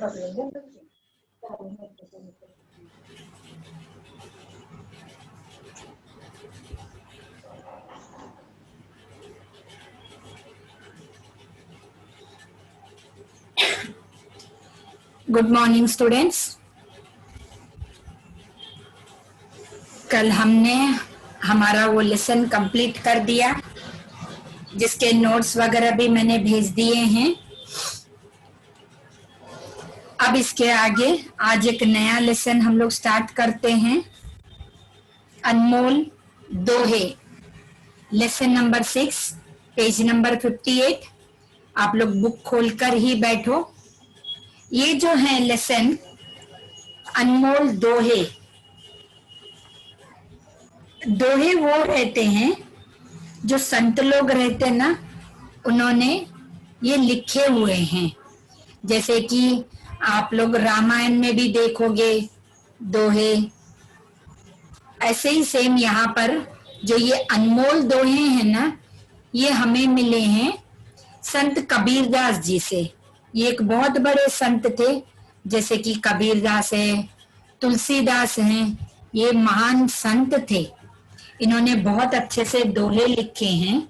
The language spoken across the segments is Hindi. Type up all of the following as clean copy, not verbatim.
Good morning students. कल हमने हमारा वो लेसन कंप्लीट कर दिया, जिसके नोट्स वगैरह भी मैंने भेज दिए हैं। अब इसके आगे आज एक नया लेसन हम लोग स्टार्ट करते हैं, अनमोल दोहे, लेसन नंबर 6, पेज नंबर 58। आप लोग बुक खोलकर ही बैठो। ये जो है लेसन अनमोल दोहे, दोहे वो रहते हैं जो संत लोग रहते ना, उन्होंने ये लिखे हुए हैं। जैसे कि आप लोग रामायण में भी देखोगे दोहे, ऐसे ही सेम यहाँ पर जो ये अनमोल दोहे हैं ना, ये हमें मिले हैं संत कबीरदास जी से। ये एक बहुत बड़े संत थे, जैसे कि कबीरदास है, तुलसीदास हैं, ये महान संत थे। इन्होंने बहुत अच्छे से दोहे लिखे हैं।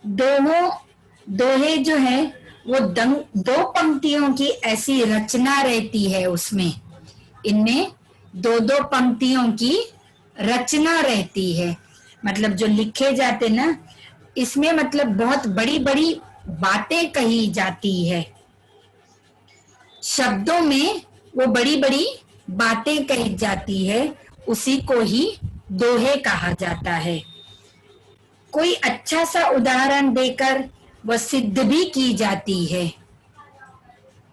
दोहे जो है वो दो पंक्तियों की ऐसी रचना रहती है, उसमें इनमें दो दो पंक्तियों की रचना रहती है। मतलब जो लिखे जाते ना, इसमें मतलब बहुत बड़ी बड़ी बातें कही जाती है। शब्दों में वो बड़ी बड़ी बातें कही जाती है, उसी को ही दोहे कहा जाता है। कोई अच्छा सा उदाहरण देकर वह सिद्ध भी की जाती है।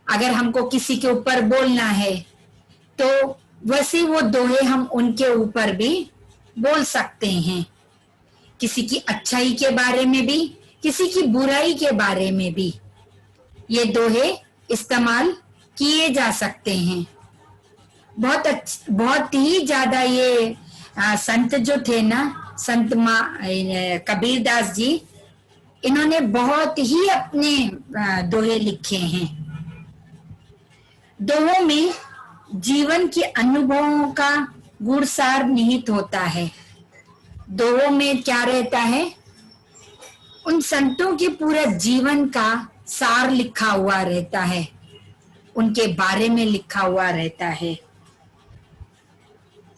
अगर हमको किसी के ऊपर बोलना है तो वैसे वो दोहे हम उनके ऊपर भी बोल सकते हैं। किसी की अच्छाई के बारे में भी, किसी की बुराई के बारे में भी ये दोहे इस्तेमाल किए जा सकते हैं। बहुत ही ज्यादा ये संत जो थे ना, संत कबीरदास जी, इन्होंने बहुत ही अपने दोहे लिखे हैं। दोहों में जीवन के अनुभवों का गुणसार निहित होता है। दोहों में क्या रहता है, उन संतों के पूरा जीवन का सार लिखा हुआ रहता है, उनके बारे में लिखा हुआ रहता है।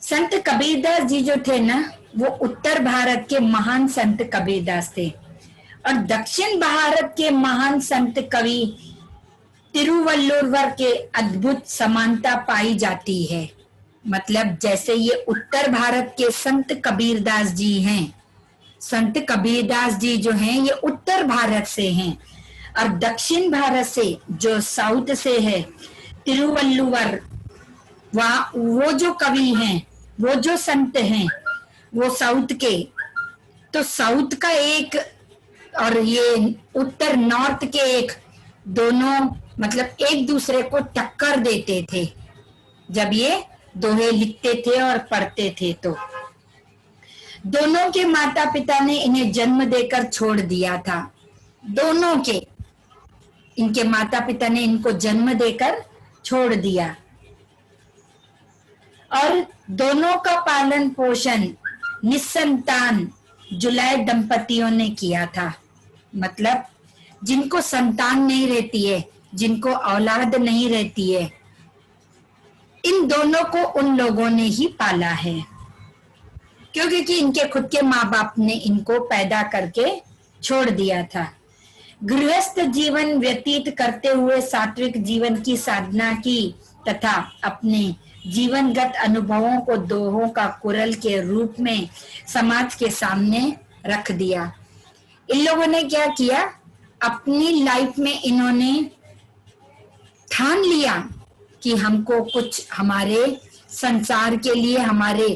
संत कबीरदास जी जो थे ना, वो उत्तर भारत के महान संत कबीरदास थे, और दक्षिण भारत के महान संत कवि तिरुवल्लुवर के अद्भुत समानता पाई जाती है। मतलब जैसे ये उत्तर भारत के संत कबीरदास जी हैं, संत कबीरदास जी जो हैं ये उत्तर भारत से हैं, और दक्षिण भारत से जो साउथ से है तिरुवल्लुवर, वो जो कवि हैं, वो जो संत हैं, वो साउथ के, तो साउथ का एक और ये उत्तर नॉर्थ के एक, दोनों मतलब एक दूसरे को टक्कर देते थे जब ये दोहे लिखते थे और पढ़ते थे। तो दोनों के माता पिता ने इन्हें जन्म देकर छोड़ दिया था। दोनों के, इनके माता पिता ने इनको जन्म देकर छोड़ दिया, और दोनों का पालन पोषण निसंतान जुलाय दंपतियों ने किया था। मतलब जिनको संतान नहीं रहती है, जिनको औलाद नहीं रहती है, इन दोनों को उन लोगों ने ही पाला है, क्योंकि इनके खुद के माँ बाप ने इनको पैदा करके छोड़ दिया था। गृहस्थ जीवन व्यतीत करते हुए सात्विक जीवन की साधना की तथा अपने जीवनगत अनुभवों को दोहों का कुरल के रूप में समाज के सामने रख दिया। इन लोगों ने क्या किया, अपनी लाइफ में इन्होंने ठान लिया कि हमको कुछ हमारे संसार के लिए, हमारे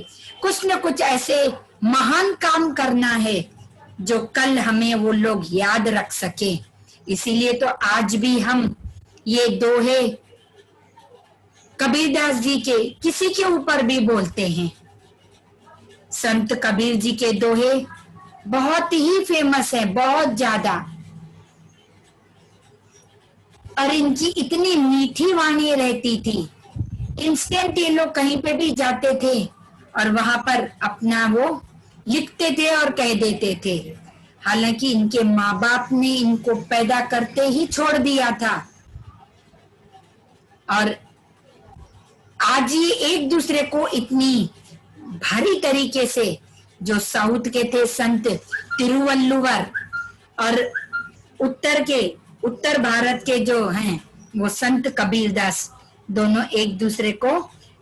कुछ न कुछ ऐसे महान काम करना है जो कल हमें वो लोग याद रख सके। इसीलिए तो आज भी हम ये दोहे कबीरदास जी के किसी के ऊपर भी बोलते हैं। संत कबीर जी के दोहे बहुत ही फेमस है, बहुत ज्यादा। और इनकी इतनी मीठी वाणी रहती थी, इंस्टेंट ये लोग कहीं पे भी जाते थे और वहां पर अपना वो लिखते थे और कह देते थे। हालांकि इनके माँ बाप ने इनको पैदा करते ही छोड़ दिया था, और आज ये एक दूसरे को इतनी भारी तरीके से, जो साउथ के थे संत तिरुवल्लुवर और उत्तर भारत के जो हैं वो संत कबीरदास, दोनों एक दूसरे को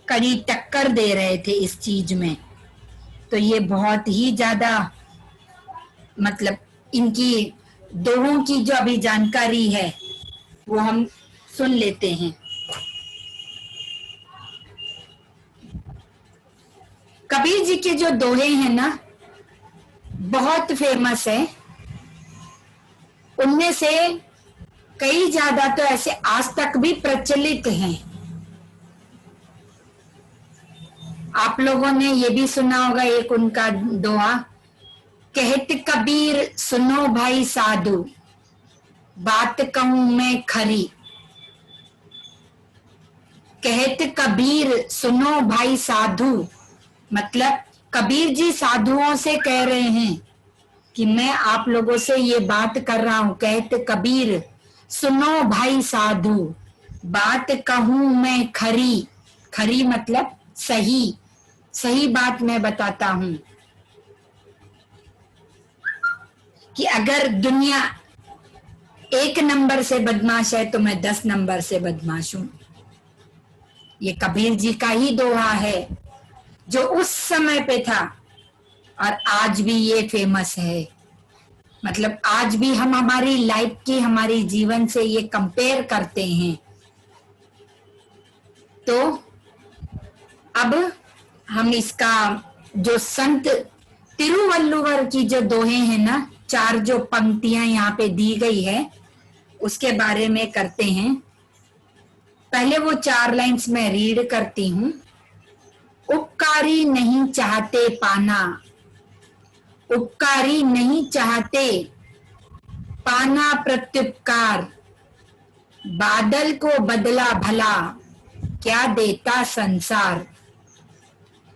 कड़ी टक्कर दे रहे थे इस चीज में। तो ये बहुत ही ज्यादा, मतलब इनकी दोहों की जो अभी जानकारी है वो हम सुन लेते हैं। कबीर जी के जो दोहे हैं ना, बहुत फेमस है। उनमें से कई ज्यादा तो ऐसे आज तक भी प्रचलित हैं। आप लोगों ने ये भी सुना होगा एक उनका दोहा, कहत कबीर सुनो भाई साधु, बात कहूं मैं खरी। कहत कबीर सुनो भाई साधु, मतलब कबीर जी साधुओं से कह रहे हैं कि मैं आप लोगों से ये बात कर रहा हूं। कहत कबीर सुनो भाई साधु, बात कहूं मैं खरी। खरी मतलब सही, सही बात मैं बताता हूं कि अगर दुनिया 1 नंबर से बदमाश है तो मैं 10 नंबर से बदमाश हूं। ये कबीर जी का ही दोहा है जो उस समय पे था और आज भी ये फेमस है। मतलब आज भी हम हमारी लाइफ की, हमारी जीवन से ये कंपेयर करते हैं। तो अब हम इसका जो संत तिरुवल्लुवर की जो दोहे हैं ना, 4 जो पंक्तियां यहाँ पे दी गई है उसके बारे में करते हैं। पहले वो 4 लाइंस मैं रीड करती हूँ। उपकारी नहीं चाहते पाना, उपकारी नहीं चाहते पाना प्रत्युपकार, बादल को बदला भला क्या देता संसार।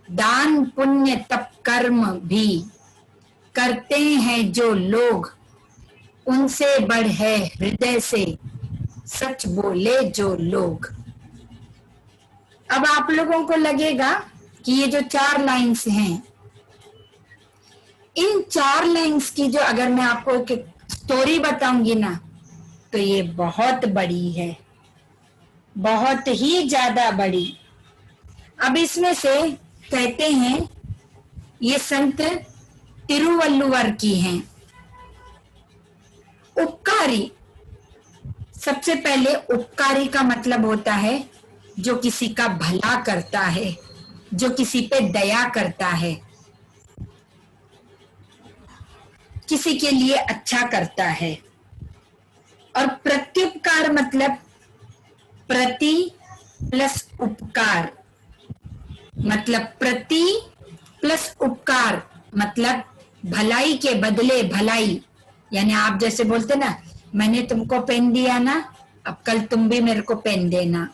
दान पुण्य तप कर्म भी करते हैं जो लोग, उनसे बढ़ है हृदय से सच बोले जो लोग। अब आप लोगों को लगेगा कि ये जो 4 लाइंस हैं, इन 4 लाइंस की जो अगर मैं आपको एक स्टोरी बताऊंगी ना तो ये बहुत बड़ी है, बहुत ही ज्यादा बड़ी। अब इसमें से कहते हैं ये संत तिरुवल्लुवर की हैं। उपकारी, सबसे पहले उपकारी का मतलब होता है जो किसी का भला करता है, जो किसी पे दया करता है, किसी के लिए अच्छा करता है। और प्रत्युपकार मतलब प्रति प्लस उपकार, मतलब प्रति प्लस उपकार मतलब भलाई के बदले भलाई। यानी आप जैसे बोलते ना, मैंने तुमको पेन दिया ना, अब कल तुम भी मेरे को पेन देना।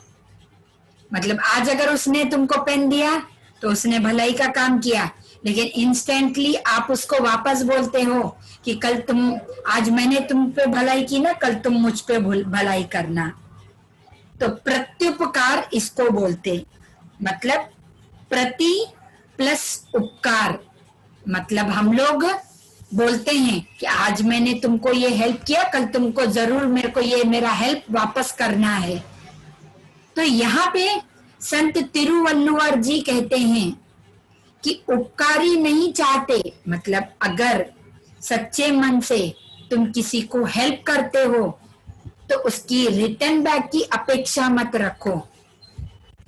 मतलब आज अगर उसने तुमको पेन दिया तो उसने भलाई का काम किया, लेकिन इंस्टेंटली आप उसको वापस बोलते हो कि कल तुम, आज मैंने तुम पे भलाई की ना, कल तुम मुझ पे भलाई करना। तो प्रत्युपकार इसको बोलते, मतलब प्रति प्लस उपकार। मतलब हम लोग बोलते हैं कि आज मैंने तुमको ये हेल्प किया, कल तुमको जरूर मेरे को ये मेरा हेल्प वापस करना है। तो यहाँ पे संत तिरुवल्लुवर जी कहते हैं कि उपकारी नहीं चाहते, मतलब अगर सच्चे मन से तुम किसी को हेल्प करते हो तो उसकी रिटर्न बैक की अपेक्षा मत रखो।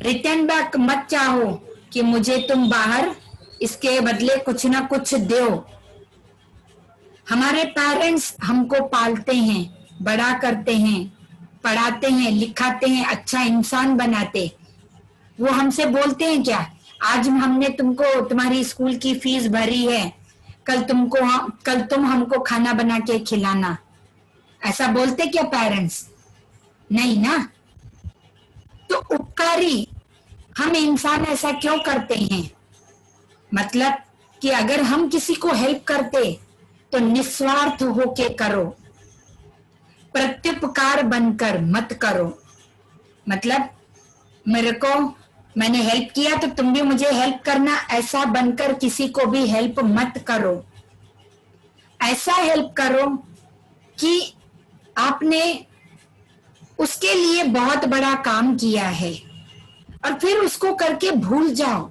रिटर्न बैक मत चाहो कि मुझे तुम बाहर इसके बदले कुछ ना कुछ दो। हमारे पेरेंट्स हमको पालते हैं, बड़ा करते हैं, पढ़ाते हैं, लिखाते हैं, अच्छा इंसान बनाते। वो हमसे बोलते हैं क्या, आज हमने तुमको तुम्हारी स्कूल की फीस भरी है, कल तुम हमको खाना बना के खिलाना। ऐसा बोलते क्या पेरेंट्स? नहीं ना। तो उपकारी हम इंसान ऐसा क्यों करते हैं? मतलब कि अगर हम किसी को हेल्प करते तो निस्वार्थ होके करो, प्रत्युपकार बनकर मत करो। मतलब मैंने हेल्प किया तो तुम भी मुझे हेल्प करना, ऐसा बनकर किसी को भी हेल्प मत करो। ऐसा हेल्प करो कि आपने उसके लिए बहुत बड़ा काम किया है और फिर उसको करके भूल जाओ।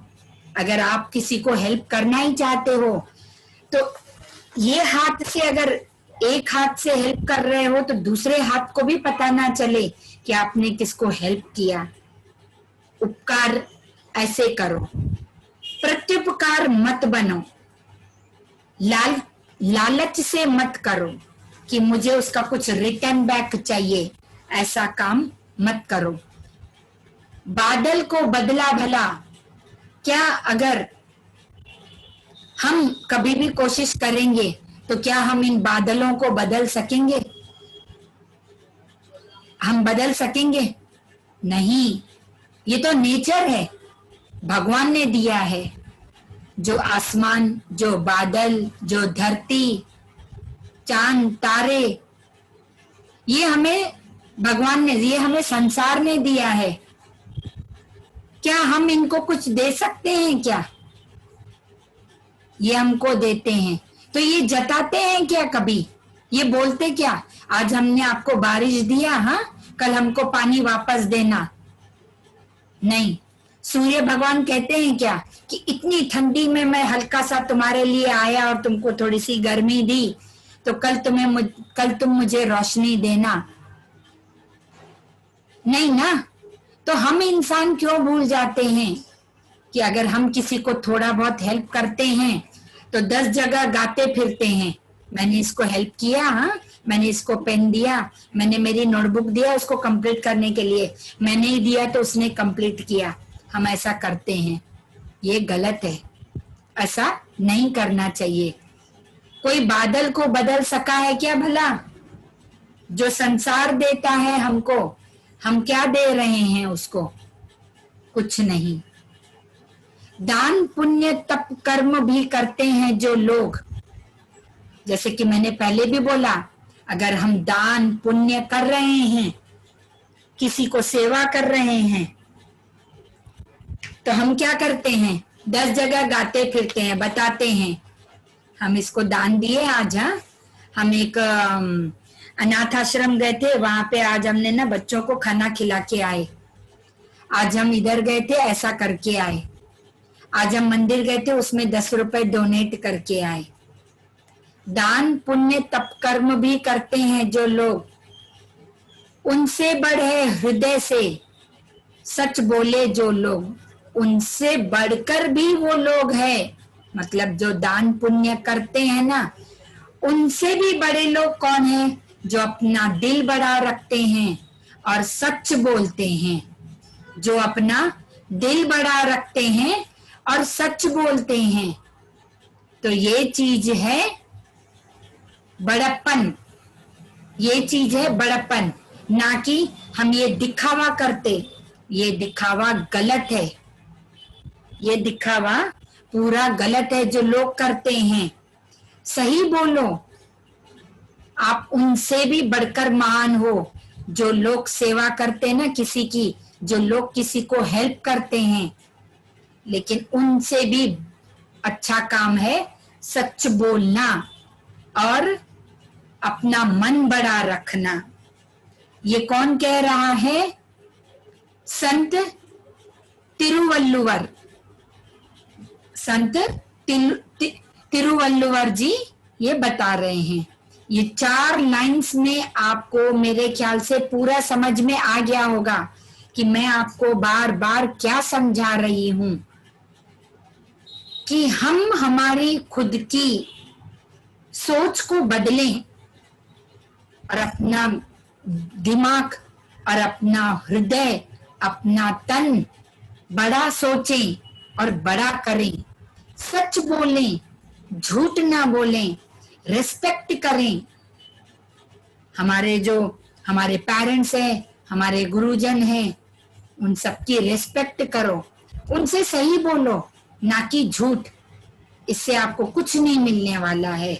अगर आप किसी को हेल्प करना ही चाहते हो तो ये हाथ से, अगर एक हाथ से हेल्प कर रहे हो तो दूसरे हाथ को भी पता ना चले कि आपने किसको हेल्प किया। उपकार ऐसे करो, प्रत्युपकार मत बनो। लालच से मत करो कि मुझे उसका कुछ रिटर्न बैक चाहिए, ऐसा काम मत करो। बादल को बदला भला, क्या अगर हम कभी भी कोशिश करेंगे तो क्या हम इन बादलों को बदल सकेंगे? हम बदल सकेंगे? नहीं। ये तो नेचर है, भगवान ने दिया है। जो आसमान, जो बादल, जो धरती, चांद, तारे, ये हमें भगवान ने, ये हमें संसार ने दिया है। क्या हम इनको कुछ दे सकते हैं क्या? ये हमको देते हैं तो ये जताते हैं क्या कभी? ये बोलते क्या, आज हमने आपको बारिश दिया, हाँ कल हमको पानी वापस देना? नहीं। सूर्य भगवान कहते हैं क्या कि इतनी ठंडी में मैं हल्का सा तुम्हारे लिए आया और तुमको थोड़ी सी गर्मी दी, तो कल तुम मुझे रोशनी देना? नहीं ना। तो हम इंसान क्यों भूल जाते हैं कि अगर हम किसी को थोड़ा बहुत हेल्प करते हैं तो 10 जगह गाते फिरते हैं, मैंने इसको हेल्प किया, हाँ मैंने इसको पेन दिया, मैंने मेरी नोटबुक दिया उसको कंप्लीट करने के लिए, मैंने ही दिया तो उसने कंप्लीट किया। हम ऐसा करते हैं, ये गलत है, ऐसा नहीं करना चाहिए। कोई बादल को बदल सका है क्या भला? जो संसार देता है हमको, हम क्या दे रहे हैं उसको? कुछ नहीं। दान पुण्य तप कर्म भी करते हैं जो लोग, जैसे कि मैंने पहले भी बोला, अगर हम दान पुण्य कर रहे हैं, किसी को सेवा कर रहे हैं, तो हम क्या करते हैं? 10 जगह गाते फिरते हैं, बताते हैं हम इसको दान दिए आज, हाँ हम एक अनाथ आश्रम गए थे, वहां पे आज हमने ना बच्चों को खाना खिला के आए, आज हम इधर गए थे ऐसा करके आए, आज हम मंदिर गए थे उसमें 10 रुपए डोनेट करके आए। दान पुण्य तप कर्म भी करते हैं जो लोग, उनसे बढ़े हृदय से सच बोले जो लोग, उनसे बढ़कर भी वो लोग हैं। मतलब जो दान पुण्य करते हैं ना, उनसे भी बड़े लोग कौन है? जो अपना दिल बड़ा रखते हैं और सच बोलते हैं। जो अपना दिल बड़ा रखते हैं और सच बोलते हैं, तो ये चीज है बड़प्पन। ये चीज है बड़प्पन, ना कि हम ये दिखावा करते। ये दिखावा गलत है, ये दिखावा पूरा गलत है जो लोग करते हैं। सही बोलो, आप उनसे भी बढ़कर महान हो। जो लोग सेवा करते हैं ना किसी की, जो लोग किसी को हेल्प करते हैं, लेकिन उनसे भी अच्छा काम है सच बोलना और अपना मन बड़ा रखना। ये कौन कह रहा है? संत तिरुवल्लुवर, संत तिरुवल्लुवर जी ये बता रहे हैं। ये 4 लाइंस में आपको मेरे ख्याल से पूरा समझ में आ गया होगा कि मैं आपको बार बार क्या समझा रही हूं, कि हम हमारी खुद की सोच को बदलें और अपना दिमाग और अपना हृदय, अपना तन बड़ा सोचें और बड़ा करें। सच बोलें, झूठ ना बोलें, रिस्पेक्ट करें। हमारे जो हमारे पेरेंट्स हैं, हमारे गुरुजन हैं, उन सबकी रिस्पेक्ट करो, उनसे सही बोलो, ना कि झूठ। इससे आपको कुछ नहीं मिलने वाला है।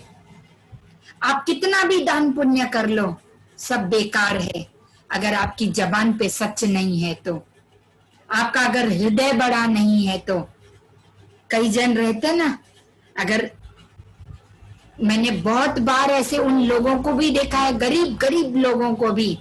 आप कितना भी दान पुण्य कर लो, सब बेकार है अगर आपकी जबान पे सच नहीं है तो, आपका अगर हृदय बड़ा नहीं है तो। कई जन रहते ना, अगर मैंने बहुत बार ऐसे उन लोगों को भी देखा है, गरीब गरीब लोगों को भी,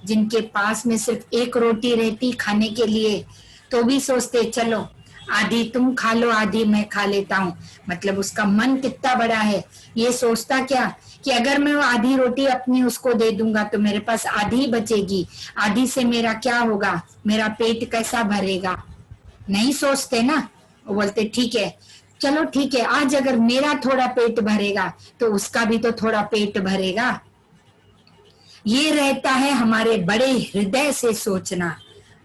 जिनके पास में सिर्फ एक रोटी रहती खाने के लिए, तो भी सोचते चलो आधी तुम खा लो आधी मैं खा लेता हूँ। मतलब उसका मन कितना बड़ा है। ये सोचता क्या कि अगर मैं वो आधी रोटी अपनी उसको दे दूंगा तो मेरे पास आधी बचेगी, आधी से मेरा क्या होगा, मेरा पेट कैसा भरेगा। नहीं सोचते ना, वो बोलते ठीक है, चलो ठीक है, आज अगर मेरा थोड़ा पेट भरेगा तो उसका भी तो थोड़ा पेट भरेगा। ये रहता है हमारे बड़े हृदय से सोचना।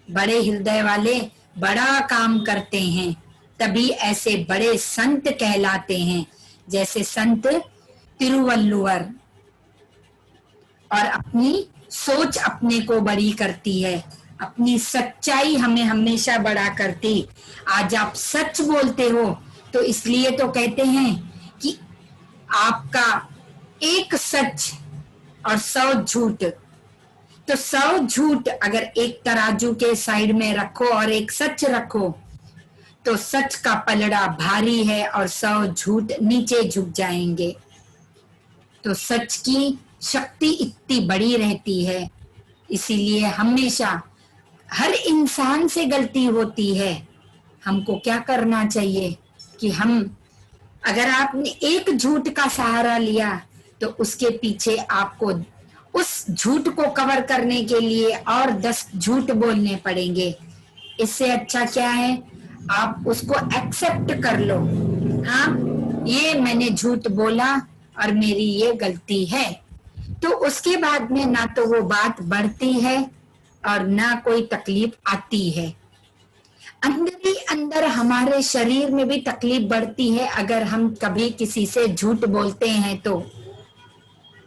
बड़े हृदय वाले बड़ा काम करते हैं, तभी ऐसे बड़े संत कहलाते हैं, जैसे संत तिरुवल्लुवर। और अपनी सोच अपने को बड़ी करती है, अपनी सच्चाई हमें हमेशा बड़ा करती। आज आप सच बोलते हो तो इसलिए तो कहते हैं कि आपका एक सच और 100 झूठ। तो 100 झूठ अगर एक तराजू के साइड में रखो और एक सच रखो तो सच का पलड़ा भारी है और 100 झूठ नीचे झुक जाएंगे। तो सच की शक्ति इतनी बड़ी रहती है। इसीलिए हमेशा हर इंसान से गलती होती है। हमको क्या करना चाहिए कि हम, अगर आपने एक झूठ का सहारा लिया तो उसके पीछे आपको उस झूठ को कवर करने के लिए और 10 झूठ बोलने पड़ेंगे। इससे अच्छा क्या है, आप उसको एक्सेप्ट कर लो। हाँ, ये मैंने झूठ बोला और मेरी ये गलती है, तो उसके बाद में ना तो वो बात बढ़ती है और ना कोई तकलीफ आती है। अंदर ही अंदर हमारे शरीर में भी तकलीफ बढ़ती है अगर हम कभी किसी से झूठ बोलते हैं तो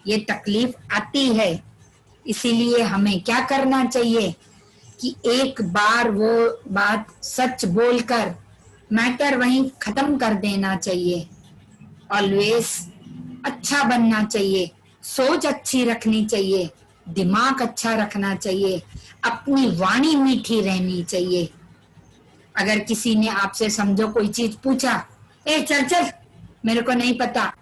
ये तकलीफ आती है। इसीलिए हमें क्या करना चाहिए कि एक बार वो बात सच बोलकर मैटर वहीं खत्म कर देना चाहिए। ऑलवेज अच्छा बनना चाहिए, सोच अच्छी रखनी चाहिए, दिमाग अच्छा रखना चाहिए, अपनी वाणी मीठी रहनी चाहिए। अगर किसी ने आपसे समझो कोई चीज पूछा, ए चल चल मेरे को नहीं पता,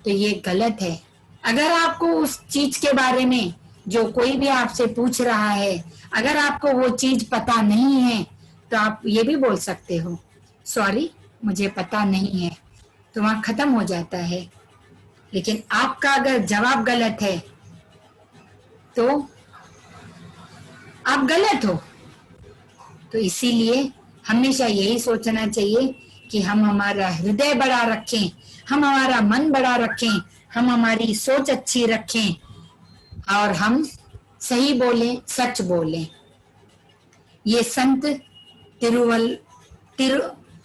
तो ये गलत है। अगर आपको उस चीज के बारे में जो कोई भी आपसे पूछ रहा है, अगर आपको वो चीज पता नहीं है तो आप ये भी बोल सकते हो सॉरी मुझे पता नहीं है, तो वहां खत्म हो जाता है। लेकिन आपका अगर जवाब गलत है तो आप गलत हो। तो इसीलिए हमेशा यही सोचना चाहिए कि हम हमारा हृदय बड़ा रखें, हम हमारा मन बड़ा रखें, हम हमारी सोच अच्छी रखें और हम सही बोलें, सच बोलें। ये संत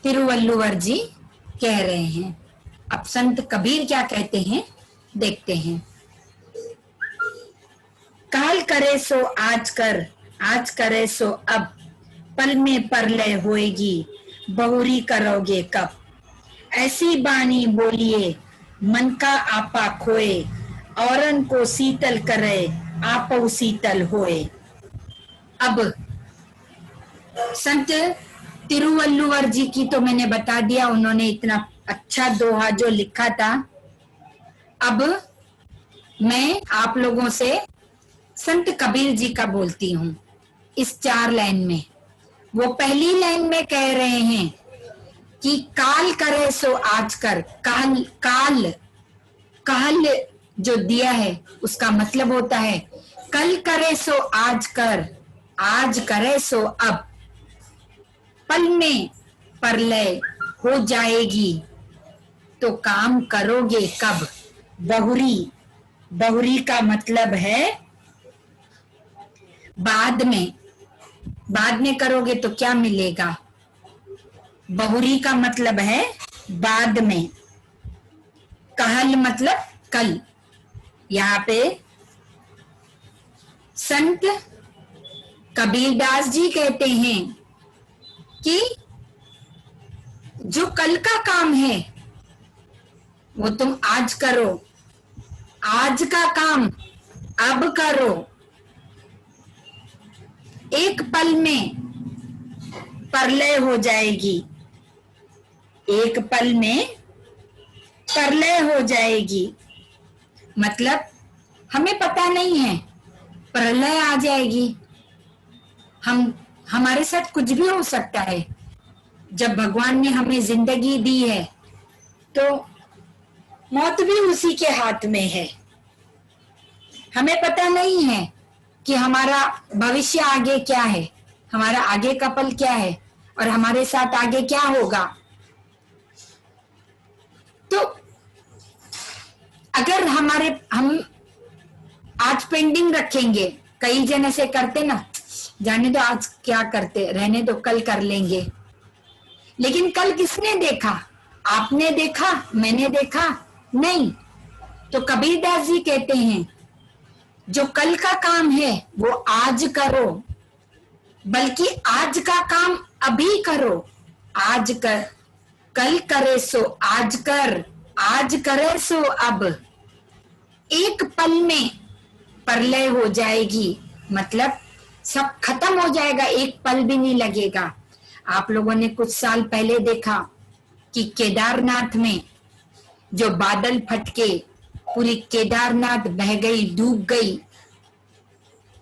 तिरुवल्लुवर जी कह रहे हैं। अब संत कबीर क्या कहते हैं देखते हैं। काल करे सो आज कर, आज करे सो अब, पल में परलय होएगी, बहुरी करोगे कब। ऐसी बाणी बोलिए मन का आपा खोए, औरन को शीतल करे आपो शीतल होए। अब संत तिरुवल्लुवर जी की तो मैंने बता दिया, उन्होंने इतना अच्छा दोहा जो लिखा था। अब मैं आप लोगों से संत कबीर जी का बोलती हूँ इस 4 लाइन में। वो पहली लाइन में कह रहे हैं कि काल करे सो आज कर। काल काल काल जो दिया है उसका मतलब होता है कल करे सो आज कर, आज करे सो अब, पल में परलय हो जाएगी तो काम करोगे कब। बहुरी, बहुरी का मतलब है बाद में, बाद में करोगे तो क्या मिलेगा। बहुरी का मतलब है बाद में, कहल मतलब कल। यहाँ पे संत कबीरदास जी कहते हैं कि जो कल का काम है वो तुम आज करो, आज का काम अब करो। एक पल में प्रलय हो जाएगी, एक पल में प्रलय हो जाएगी। मतलब हमें पता नहीं है, प्रलय आ जाएगी। हमारे साथ कुछ भी हो सकता है। जब भगवान ने हमें जिंदगी दी है तो मौत भी उसी के हाथ में है। हमें पता नहीं है कि हमारा भविष्य आगे क्या है, हमारा आगे का पल क्या है और हमारे साथ आगे क्या होगा। तो अगर हम आज पेंडिंग रखेंगे, कई जन ऐसे करते ना, जाने दो आज क्या करते, रहने दो कल कर लेंगे। लेकिन कल किसने देखा? आपने देखा, मैंने देखा नहीं। तो कबीरदास जी कहते हैं जो कल का काम है वो आज करो, बल्कि आज का काम अभी करो। आज कर, कल करे सो आज कर, आज करे सो अब। एक पल में प्रलय हो जाएगी, मतलब सब खत्म हो जाएगा, एक पल भी नहीं लगेगा। आप लोगों ने कुछ साल पहले देखा कि केदारनाथ में जो बादल फटके पूरी केदारनाथ बह गई, डूब गई,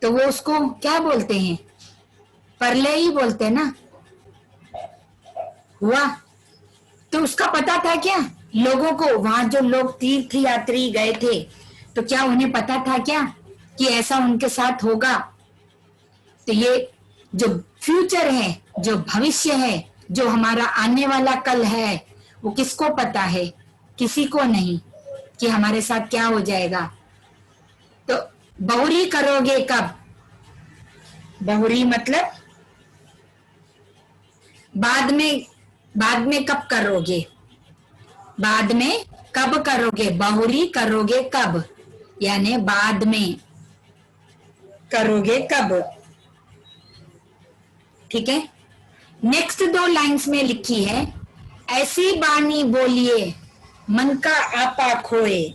तो वो उसको क्या बोलते हैं? प्रलय ही बोलते हैं ना। हुआ तो उसका पता था क्या लोगों को? वहां जो लोग तीर्थ यात्री गए थे तो क्या उन्हें पता था क्या कि ऐसा उनके साथ होगा? तो ये जो फ्यूचर है, जो भविष्य है, जो हमारा आने वाला कल है, वो किसको पता है? किसी को नहीं कि हमारे साथ क्या हो जाएगा। तो बहुरी करोगे कब? बहुरी मतलब बाद में कब करोगे? बाद में कब करोगे? बहुरी करोगे कब, यानी बाद में करोगे कब। ठीक है। नेक्स्ट 2 लाइंस में लिखी है, ऐसी बानी बोलिए मन का आपा खोए।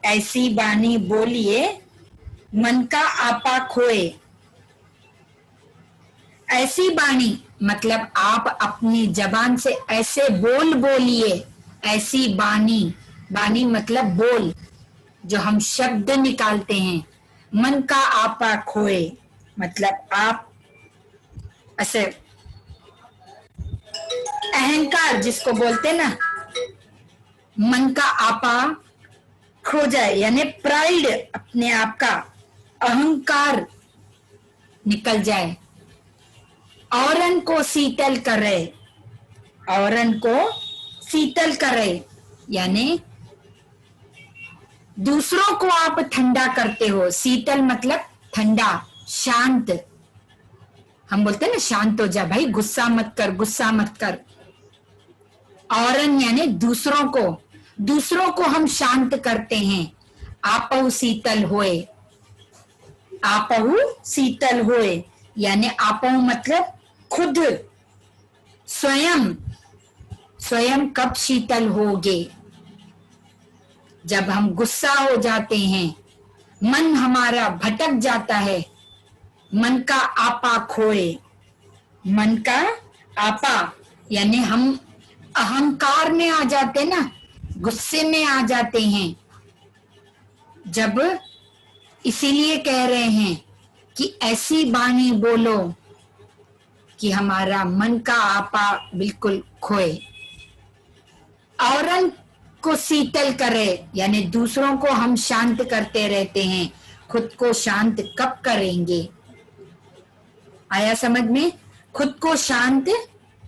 ऐसी बानी बोलिए मन का आपा खोए। ऐसी बानी मतलब आप अपनी जबान से ऐसे बोल बोलिए। ऐसी बानी, बानी मतलब बोल, जो हम शब्द निकालते हैं। मन का आपा खोए मतलब आप ऐसे अहंकार जिसको बोलते ना, मन का आपा खो जाए, यानी प्राइड, अपने आप का अहंकार निकल जाए। औरन को शीतल करे, औरन को शीतल करे यानी दूसरों को आप ठंडा करते हो। शीतल मतलब ठंडा, शांत। हम बोलते हैं ना शांत हो जा भाई, गुस्सा मत कर, गुस्सा मत कर। औरन यानी दूसरों को हम शांत करते हैं। आपहु शीतल होए, आपहु शीतल होए यानी आपहु मतलब खुद, स्वयं कब शीतल होगे? जब हम गुस्सा हो जाते हैं, मन हमारा भटक जाता है, मन का आपा खोए। मन का आपा यानी हम अहंकार में आ जाते ना, गुस्से में आ जाते हैं। जब इसीलिए कह रहे हैं कि ऐसी बानी बोलो कि हमारा मन का आपा बिल्कुल खोए। औरन को शीतल करे यानी दूसरों को हम शांत करते रहते हैं, खुद को शांत कब करेंगे? आया समझ में? खुद को शांत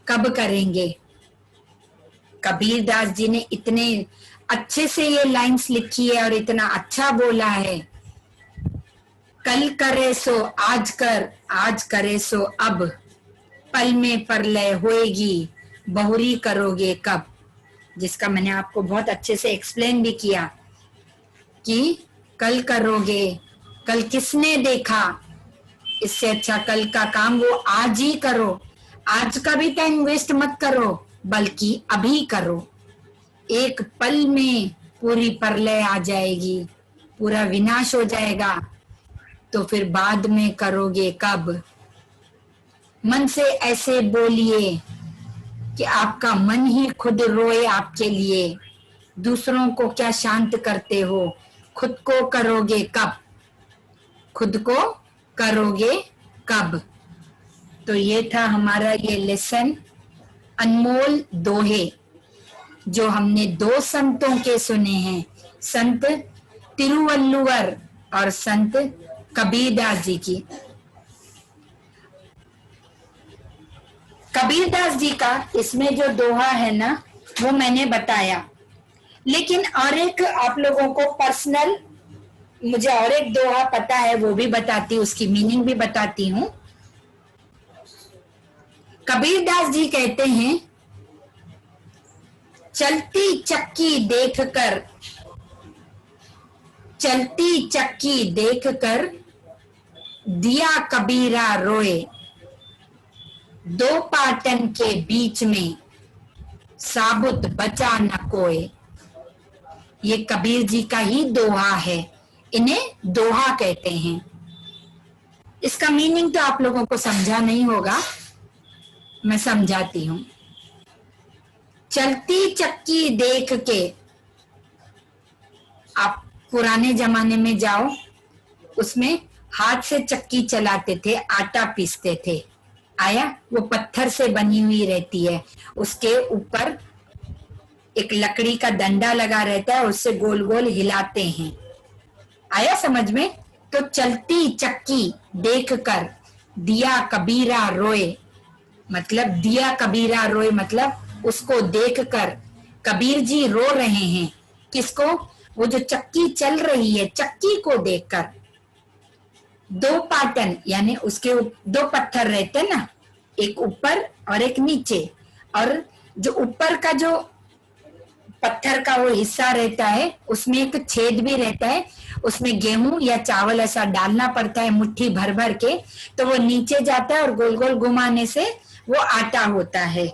कब करेंगे? कबीरदास जी ने इतने अच्छे से ये लाइंस लिखी है और इतना अच्छा बोला है। कल करे सो आज कर, आज करे सो अब। पल में प्रलय होएगी, बहुरी करोगे कब। जिसका मैंने आपको बहुत अच्छे से एक्सप्लेन भी किया कि कल करोगे, कल किसने देखा? इससे अच्छा कल का काम वो आज ही करो। आज का भी टाइम वेस्ट मत करो, बल्कि अभी करो। एक पल में पूरी प्रलय आ जाएगी, पूरा विनाश हो जाएगा, तो फिर बाद में करोगे कब? मन से ऐसे बोलिए कि आपका मन ही खुद रोए आपके लिए। दूसरों को क्या शांत करते हो, खुद को करोगे कब? खुद को करोगे कब? तो ये था हमारा ये लेसन, अनमोल दोहे जो हमने दो संतों के सुने हैं, संत तिरुवल्लुवर और संत कबीरदास जी की। कबीरदास जी का इसमें जो दोहा है ना, वो मैंने बताया, लेकिन और एक आप लोगों को पर्सनल मुझे और एक दोहा पता है, वो भी बताती, उसकी मीनिंग भी बताती हूँ। कबीरदास जी कहते हैं, चलती चक्की देखकर, चलती चक्की देखकर दिया कबीरा रोए, दो पाटन के बीच में साबुत बचा न कोई। ये कबीर जी का ही दोहा है, इन्हें दोहा कहते हैं। इसका मीनिंग तो आप लोगों को समझा नहीं होगा, मैं समझाती हूं। चलती चक्की देख के, आप पुराने जमाने में जाओ, उसमें हाथ से चक्की चलाते थे, आटा पीसते थे। आया, वो पत्थर से बनी हुई रहती है, उसके ऊपर एक लकड़ी का डंडा लगा रहता है, उससे गोल गोल हिलाते हैं। आया समझ में? तो चलती चक्की देखकर दिया कबीरा रोए, मतलब दिया कबीरा रोए मतलब उसको देखकर कबीर जी रो रहे हैं। किसको? वो जो चक्की चल रही है, चक्की को देखकर। दो पाटन यानी उसके दो पत्थर रहते ना, एक ऊपर और एक नीचे, और जो ऊपर का जो पत्थर का वो हिस्सा रहता है, उसमें एक छेद भी रहता है, उसमें गेहूं या चावल ऐसा डालना पड़ता है मुट्ठी भर भर के, तो वो नीचे जाता है और गोल गोल घुमाने से वो आटा होता है।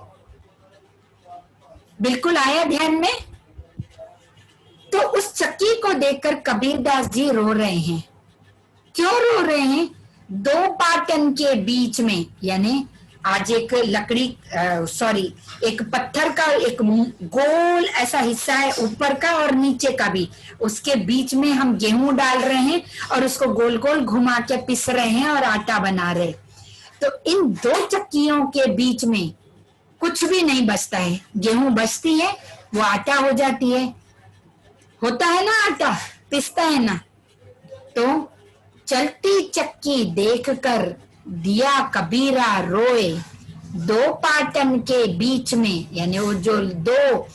बिल्कुल आया ध्यान में? तो उस चक्की को देखकर कबीरदास जी रो रहे हैं। क्यों रो रहे हैं? दो पाटन के बीच में, यानी आज एक लकड़ी सॉरी एक पत्थर का एक गोल ऐसा हिस्सा है ऊपर का और नीचे का भी, उसके बीच में हम गेहूं डाल रहे हैं और उसको गोल गोल घुमा के पिस रहे हैं और आटा बना रहे। तो इन दो चक्कियों के बीच में कुछ भी नहीं बचता है। गेहूं बचती है, वो आटा हो जाती है, होता है ना आटा, पिसता है ना। तो चलती चक्की देखकर दिया कबीरा रोए, दो पाटन के बीच में, यानी वो जो दो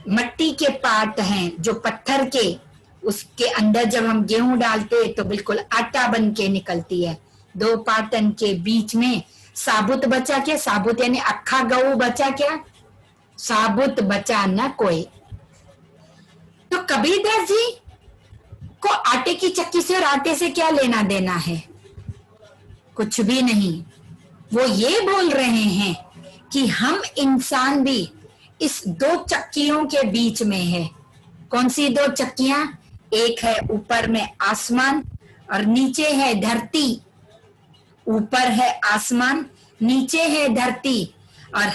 मट्टी के पाट हैं जो पत्थर के, उसके अंदर जब हम गेहूं डालते तो बिल्कुल आटा बन के निकलती है। दो पाटन के बीच में साबुत बचा क्या? साबुत यानी अक्खा गऊ बचा क्या? साबुत बचा न कोई। तो कबीरदास जी को आटे की चक्की से और आटे से क्या लेना देना है? कुछ भी नहीं। वो ये बोल रहे हैं कि हम इंसान भी इस दो चक्कियों के बीच में है। कौन सी दो चक्कियां? एक है ऊपर में आसमान और नीचे है धरती। ऊपर है आसमान, नीचे है धरती, और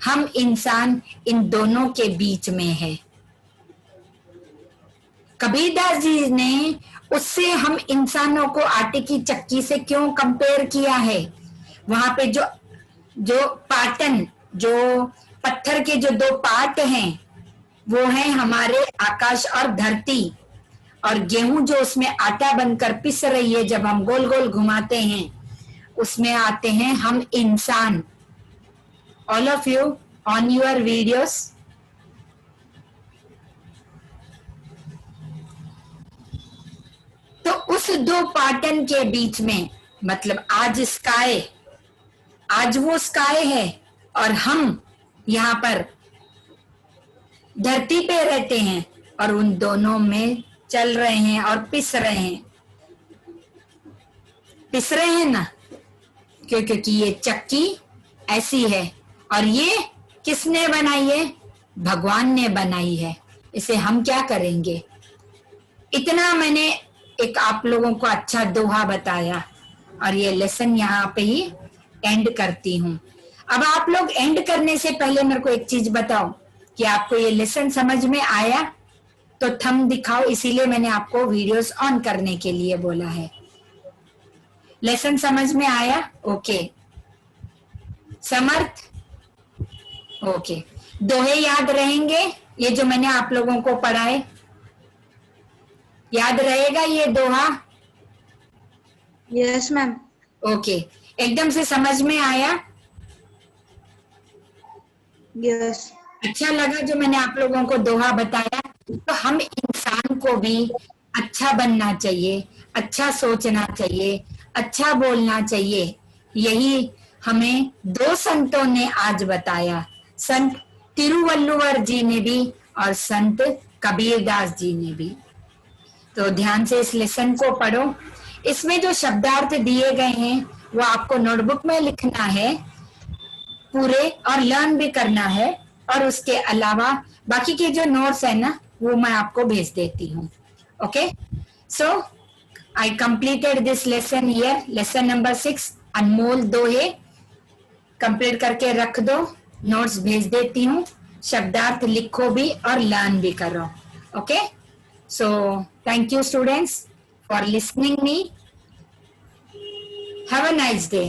हम इंसान इन दोनों के बीच में है। कबीरदास जी ने उससे हम इंसानों को आटे की चक्की से क्यों कंपेयर किया है? वहां पे जो जो पाटन, जो पत्थर के जो दो पाट हैं, वो है हमारे आकाश और धरती, और गेहूं जो उसमें आटा बनकर पिस रही है, जब हम गोल गोल घुमाते हैं उसमें आते हैं हम इंसान। All of you on your videos. तो उस दो पाटन के बीच में, मतलब आज स्काई, आज वो स्काई है और हम यहाँ पर धरती पे रहते हैं, और उन दोनों में चल रहे हैं और पिस रहे हैं। पिस रहे हैं ना, क्योंकि ये चक्की ऐसी है और ये किसने बनाई है? भगवान ने बनाई है। इसे हम क्या करेंगे? इतना मैंने एक आप लोगों को अच्छा दोहा बताया और ये लेसन यहाँ पे ही एंड करती हूँ। अब आप लोग एंड करने से पहले मेरे को एक चीज बताओ कि आपको ये लेसन समझ में आया? तो थंब दिखाओ, इसीलिए मैंने आपको वीडियोस ऑन करने के लिए बोला है। लेसन समझ में आया? ओके। समर्थ? ओके। दोहे याद रहेंगे ये जो मैंने आप लोगों को पढ़ाए? याद रहेगा ये दोहा? Yes ma'am. ओके। एकदम से समझ में आया? यस। अच्छा लगा जो मैंने आप लोगों को दोहा बताया? तो हम इंसान को भी अच्छा बनना चाहिए, अच्छा सोचना चाहिए, अच्छा बोलना चाहिए। यही हमें दो संतों ने आज बताया, संत तिरुवल्लुवर जी ने भी और संत कबीरदास जी ने भी। तो ध्यान से इस लेसन को पढ़ो। इसमें जो शब्दार्थ दिए गए हैं वो आपको नोटबुक में लिखना है पूरे, और लर्न भी करना है, और उसके अलावा बाकी के जो नोट्स है ना वो मैं आपको भेज देती हूँ। Okay, so I completed this lesson here, lesson number 6 अनमोल दोहे। कंप्लीट करके रख दो, नोट्स भेज देती हूँ, शब्दार्थ लिखो भी और लर्न भी करो। Okay, so thank you students for listening me. Have a nice day.